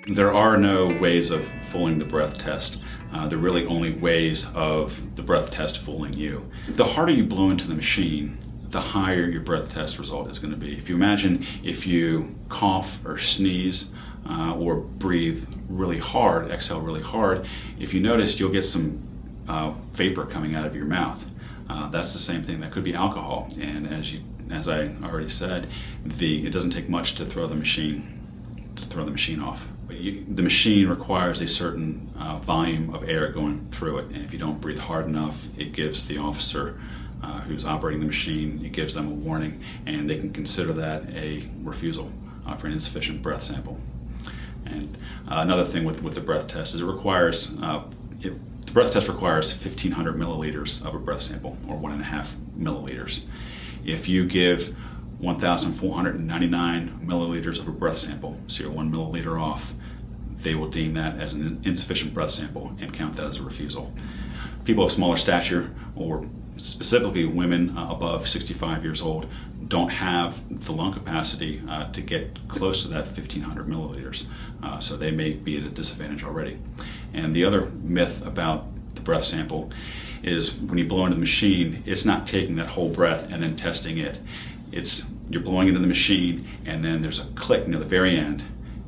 There are no ways of fooling the breath test. There are really only ways of the breath test fooling you. The harder you blow into the machine, the higher your breath test result is going to be. If you imagine if you cough or sneeze or breathe really hard, exhale really hard, if you notice, you'll get some vapor coming out of your mouth. That's the same thing. That could be alcohol. And as I already said, it doesn't take much to throw the machine off. But the machine requires a certain volume of air going through it, and if you don't breathe hard enough, it gives the officer who's operating the machine, it gives them a warning, and they can consider that a refusal for an insufficient breath sample. And another thing with the breath test is the breath test requires 1,500 milliliters of a breath sample, or 1.5 milliliters. If you give 1,499 milliliters of a breath sample, so you're 1 milliliter off, they will deem that as an insufficient breath sample and count that as a refusal. People of smaller stature, or specifically women above 65 years old, don't have the lung capacity to get close to that 1,500 milliliters, so they may be at a disadvantage already. And the other myth about the breath sample is when you blow into the machine, it's not taking that whole breath and then testing it. You're blowing into the machine, and then there's a click near the very end,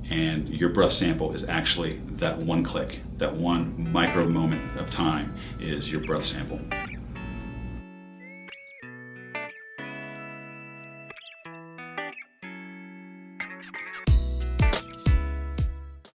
and your breath sample is actually that one click, that one micro moment of time is your breath sample.